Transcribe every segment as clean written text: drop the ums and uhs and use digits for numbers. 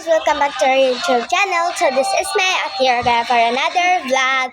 guys! Welcome back to our YouTube channel. So this is May at here again for another vlog.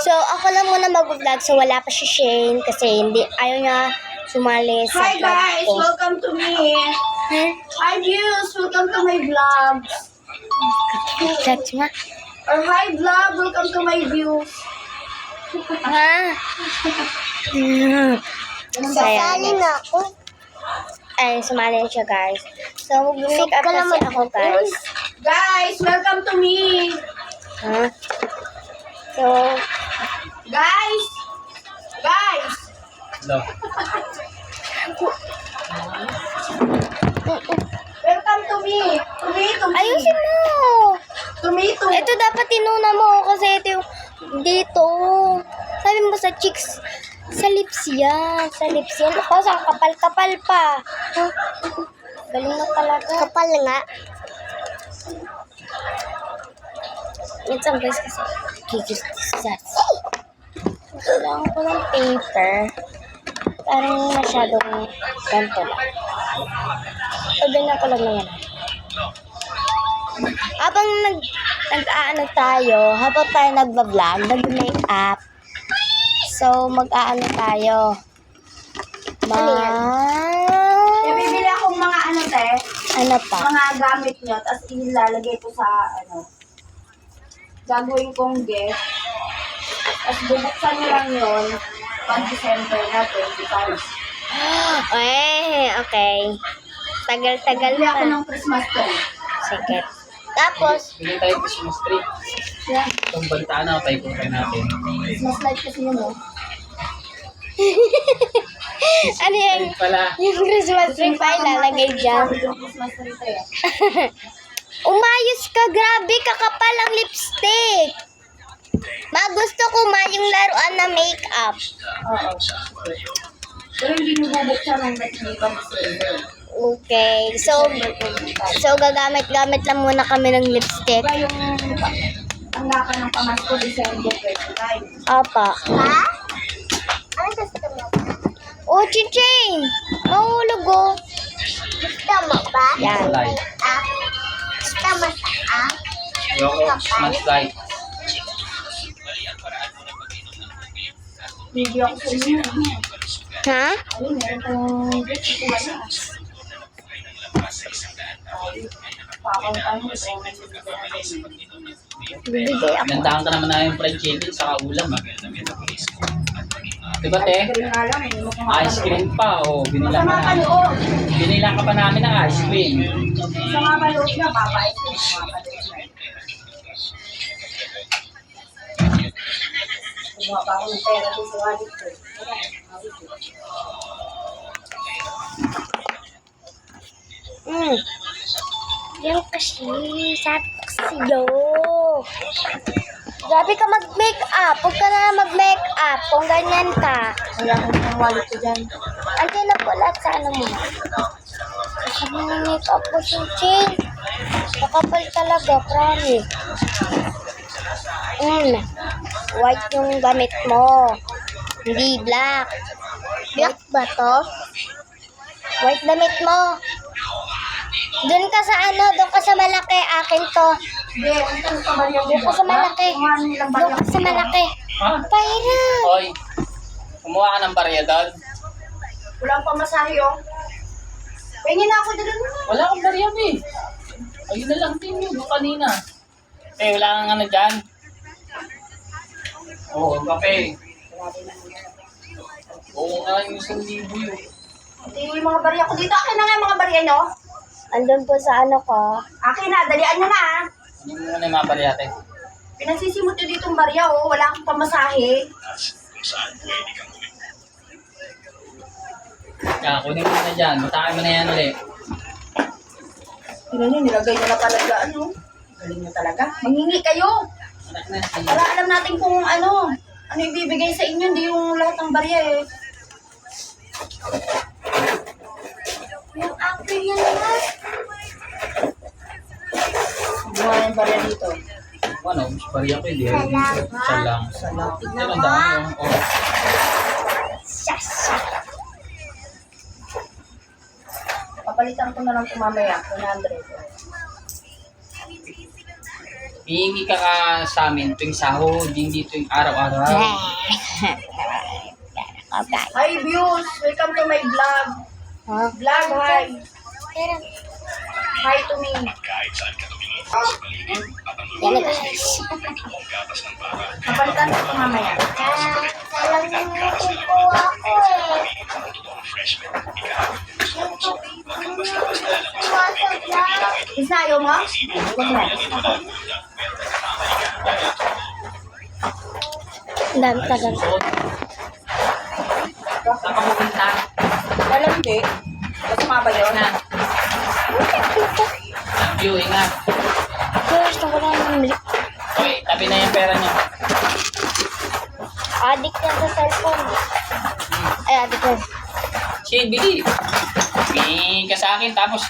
So ako lang muna mag-vlog, so wala pa si Shane kasi ayaw niya sumali sa Hi vlog guys! ko. Welcome to me! Hi viewers! Welcome to my vlog! Vlog nga. Or hi vlog! Welcome to my views! Ha? Sasali na ako. Ay, sumali siya guys. So mag-make up kasi ako guys. Guys! Welcome to me! Ha? So, Guys! Guys! No. Welcome to me! To me! To me! ayusin mo! To me! To me! Ito dapat tinuna mo kasi ito yung dito. Sabi mo sa cheeks. Sa lips yan. Sa lips yan. Tapos ang kapal-kapal pa. Huh? Galing na talaga. Kapal nga. It's ang guys kasi. Kikis sa. Kailangan ko ng paper. Parang masyadong ganito lang. So, ganyan ko lang naman. Habang nag-aano tayo, habang tayo nagbablog, nag-make-up. So, mag-aano tayo. Bibili akong mga ano te, Ano pa? mga gamit nyo, tapos ilalagay ko sa ano, gagawin kong gift. Tapos bubuksan nyo lang yun, pag December na 25. Okay. Tagal-tagal Bibili ako pa. ng Christmas tree. Sige. Tapos, Hindi tayo Christmas tree. Yeah. Itong banta na tayo kunin natin. Christmas light kasi yun, no? ano yan? Pala. Yung Christmas tree pa ilalagay dyan. Yung Christmas tree tayo. Umayos ka, grabe, kakapal ang lipstick. Gusto ko yung laruan na makeup. Oo. Pero hindi nyo bubuksan ng makeup December. Okay, so gagamit-gamit lang muna kami ng lipstick. Diba yung tanggakan ng pamasko December 29? Apa. Ha? Ano gusto mo? Oh, chiching! Mahulog oh. Gusto mo ba? Yan. Light. Gusto mo sa Ayoko. Christmas light. Hindi ako sa inyo. Ha? Ayun, meron tayong gift. Ito wala. Pakang tayo. Bibigay ako. Nandahan ka naman na yung fried chicken sa ulam. Diba te? Pero nga lang, hindi mo kumakain. Ice cream pa. O, binila Masama ka pa na. loob. Binila ka pa namin ng ice cream. Masama pa loob na, papait ko. Kumuha pa ako ng pera dun sa wallet ko. Yan kasi, sabi ko sa'yo. Grabe ka mag-makeup. Huwag ka na mag-makeup kung ganyan ka. Wala akong pang wallet ko dyan. Andiyan na po lahat sa ano mo. Kasi mga makeup mo, Chinchin. Nakapal talaga, promise. White yung gamit mo. Hindi black. Black ba to? White gamit mo. Doon ka sa doon ka sa malaki. Akin to. Hindi, ang sa barya ko. Doon ka sa malaki. Kumuha nilang Doon barya ka ko. sa malaki. Ha? Pahirap. Oy. Kumuha ka ng barya doon. Wala akong pamasahe, oh. Pingin na ako dito. Wala akong barya eh. Ayun na lang din yun. Yung kanina. Eh, wala kang ano dyan. Oo, kape. Oo nga, yung 1,000 yun. Ito yung mga barya ko dito. Akin na nga yung mga barya, no? Andun po sa ano ko. Akin na, dalian nyo na, ah. Ano mo na yung mga barya te? Pinagsisimot nyo dito yung barya, oh. Wala akong pamasahe. Kaya, kunin mo na dyan. Batakin mo na yan ulit. Tingnan nyo, nilagay nyo na talaga, ano? Galing nyo talaga. Mangingi kayo. Anak na si... Para alam natin kung ano ibibigay sa inyo, hindi yung lahat ng barya, eh. Yung akin yan na. Buha yung barya dito. Ano, mas barya ko hindi. Isa lang. Tignan Pero mo, ang dami ah. yung... Oh. Papalitan ko na lang ito mamaya, 100. hihingi ka sa amin tuwing sahod, hindi tuwing araw-araw. Okay. Hi, views! Welcome to my vlog. Huh? Vlog, hi. Pero, Hi to me. yan na guys. Kapalitan ko ito mamaya. Alam niyo po ako eh. Isa, ayaw mo? Ang dami tagal. Susunod. Saan ka pupunta? Alam hindi. Masama ba yun? Na. Love you, ingat. Gusto ko lang ng milk. Okay, tabi na yung pera niyo. Addict yan sa cellphone. Ay, addict yan. Shane, bili. Bili ka sa akin, tapos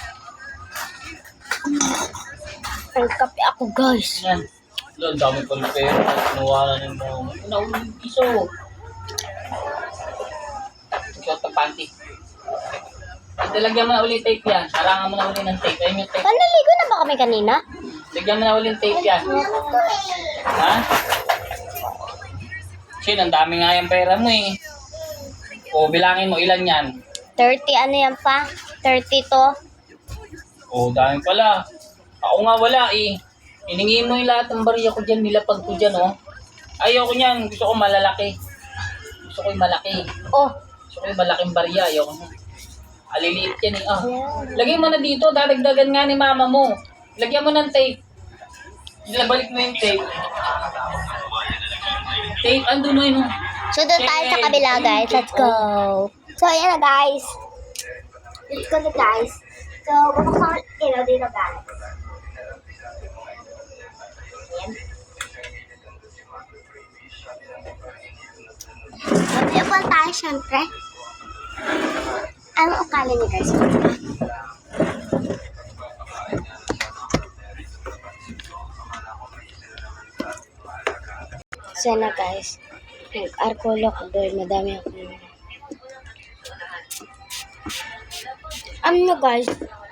Ang kape ako guys. yan. Ang dami ko ng pera. Nawalan yung mga nauling piso. Shot ng panty. Lagyan mo na ulit tape yan. Sarangan mo na ulit ng tape. Ayun yung tape. Naligo na ba kami kanina? Lagyan mo na ulit ng tape yan. Ha? Shane, ang dami nga yung pera mo eh. O, bilangin mo ilan yan. 30 ano yan pa? 30 to? O, dami pala. Ako nga wala eh. Hiningi mo yung lahat ng bariya ko dyan, nilapag ko dyan, oh. Ayoko niyan, gusto ko malalaki. Gusto ko yung malaki. Oh. Gusto ko yung malaking bariya, ayoko mo. Aliliit yan eh. Ah. Ayan. Lagay mo na dito, dadagdagan nga ni mama mo. Lagyan mo ng tape. Balik mo yung tape. Tape, andun mo yun, oh. So, doon tayo sa kabila, guys. Let's go. So, ayan na, guys. Let's go na, guys. So, bubuksan ko dito, guys. Ayan. Mag-iwan tayo, syempre. Ano akala niyo, guys? So, na, guys. Nag-arkulo ko doon. Madami ako. Ano guys,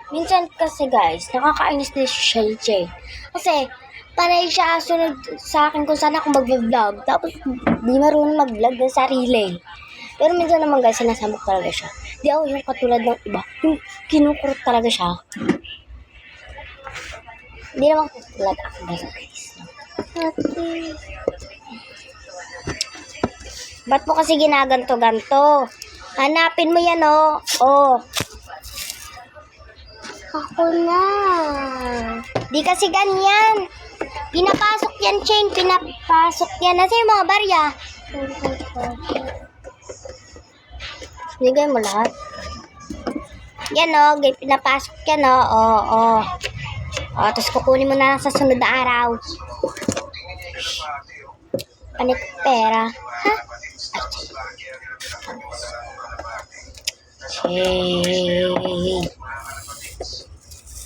minsan kasi guys, nakakainis na si Shelche. Kasi, panay siya sunod sa akin kung saan ako mag-vlog. Tapos, di marunong mag-vlog ng sarili. Pero minsan naman guys, sinasabok talaga siya. Di ako yung katulad ng iba. Yung kinukurot talaga siya. Hindi naman katulad ako guys. Okay. Ba't mo kasi ginaganto-ganto? Hanapin mo yan, oh. Oh. Ako na. Di kasi ganyan. Pinapasok yan, chain. Pinapasok yan. Nasa yung mga barya? Binigay mo lahat. Yan, oh. Pinapasok yan, oh. Oh, oh. Oh, tapos kukunin mo na sa sunod na araw. Panik pera. Ha? Ay,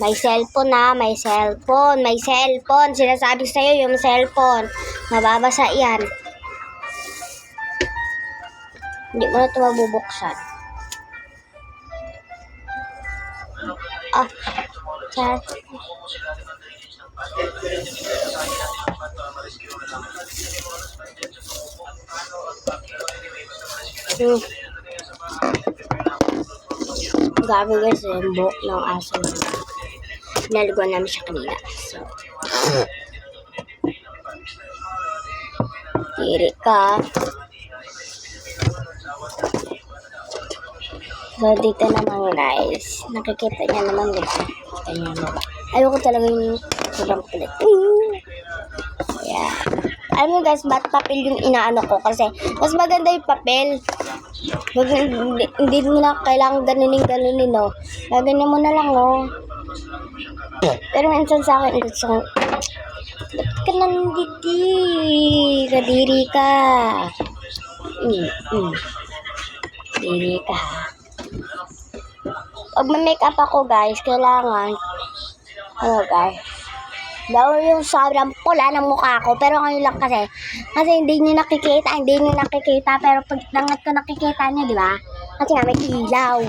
may cellphone na, may cellphone, may cellphone. Sinasabi sa'yo yung cellphone. Mababasa yan. Hindi mo na ito mabubuksan. Ah, chat. Gabi guys, yung buhok ng aso. Naliguan namin siya kanina. So, tiri ka. So, dito naman guys. Nakikita niya naman dito. Kita niya naman. Ayoko talaga yung sobrang kulit. Yeah. Alam mo guys, ba't papel yung inaano ko? Kasi, mas maganda yung papel. Hindi mo na kailangan ganunin, no? Gaganyan mo na lang, oh. Pero minsan sa akin, gusto ko, ba't ka nanditi? Kadiri ka. Diri ka. Pag may-makeup ako, guys, kailangan, ano, guys, daw yung sobrang pula ng mukha ko. Pero ngayon lang kasi hindi nyo nakikita. Pero pag langat ko nakikita nyo, di ba? Kasi nga may ilaw.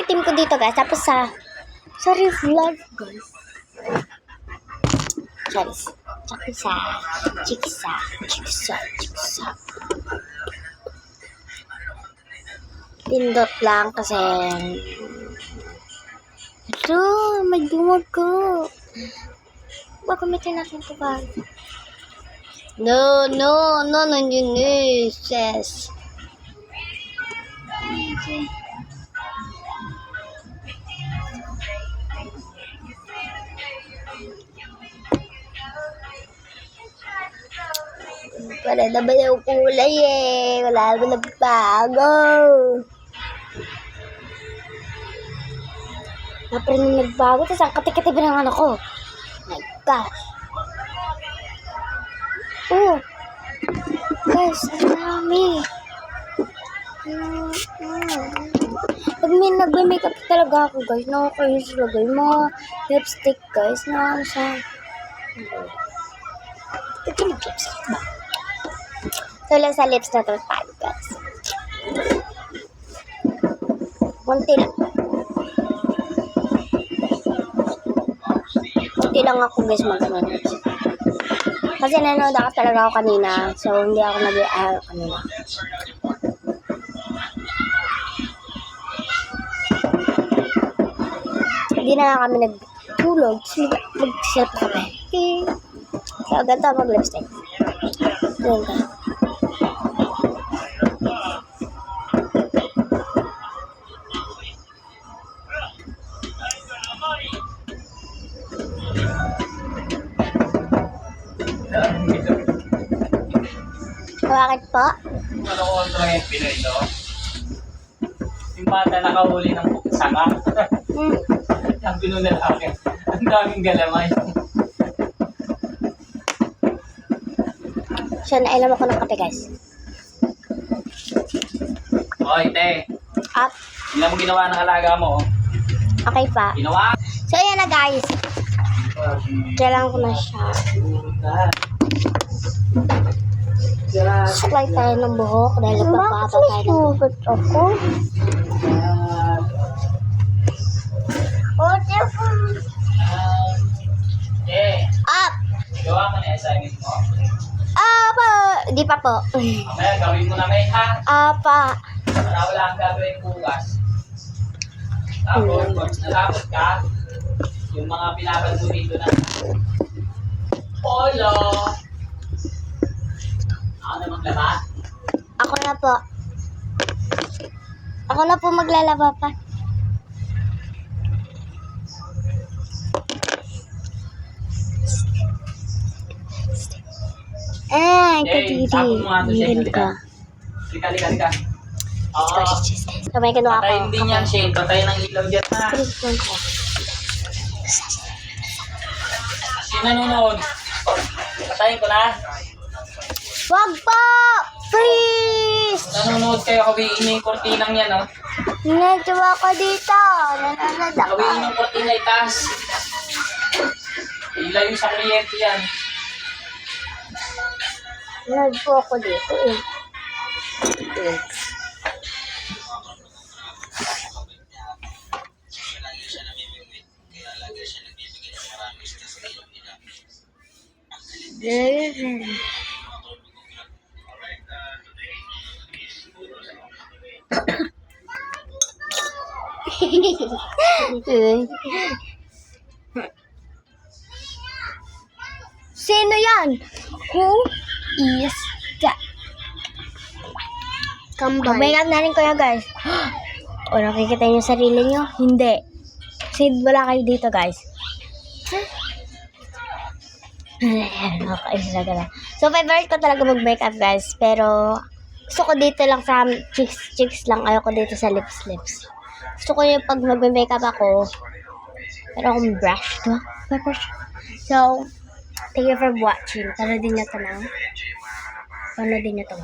itim ko dito guys. Tapos sa real life guys. Chikisa. Pindot lang kasi ito, may dumag ko. Gagamitin natin ito guys. No, yes. Okay. Para na ba yung kulay eh? Wala na nagbago. Napre na nagbago. Tapos ang kati-kati ba ng anak ko? My gosh. Oh. Guys, ang dami. Pag may nagbe-makeup talaga ako guys, nakakayos talaga. Yung mga lipstick guys, na ano siya. Ito yung lipstick ba? So lang sa lips na to tayo guys. Kunti lang ako guys mag-ano. Kasi nanood ako talaga ako kanina. So hindi ako nag-aaral kanina. Hindi na nga kami nagtulog. Mag-self kami. So ganito mag-lipstick. Yun ka. Bakit po? Ano ko ang yung Pinoy, no? Yung bata nakahuli ng sanga. Ang pinunalaki. Ang daming galamay. So, nailam ako ng kape, guys. Oy, te. Up. Ilan mo ginawa ng alaga mo? Okay pa. Ginawa? So, ayan na, guys. Kailangan ko na siya. Suklay tayo ng buhok dahil nagpapapa tayo ng buhok. Ako? Up! Gawa mo na yung assignment mo. Apa! Di pa po. Mamaya gawin mo na may ha. Apa! Para wala kang gagawin bukas. Tapos, pag natapos ka, yung mga pinagal mo dito na polo. Ako na maglaba. Ako na po. Ako na po maglalaba pa. Ay, Yay, tapos mo nga ito, Hindi Shane. ka. Lika. Oo. So, may kinuha ko. Patayin din yan, Shane. Patayin ng ilaw dyan na. Treatment ko. Sino nanonood? Patayin ko na. Wag po! Please! Nanonood kayo, kawiin yung kortinang yan, oh. Nagtawa ko dito. Nanonood ako. Kawiin yung kortina itaas. Ilaw yung sa kliyente yan. Nanonood po ako dito eh. Sino yan? Who is that? Mag-makeup na rin kayo guys. O nakikita niyo yung sarili niyo? Hindi. Kasi wala kayo dito guys. Nakakainis na gano'n. So favorite ko talaga mag-makeup guys. Pero gusto ko dito lang sa cheeks lang. Ayoko dito sa lips. Gusto ko yung pag mag-makeup ako. Pero akong brush to. So, thank you for watching. Panoodin nyo to.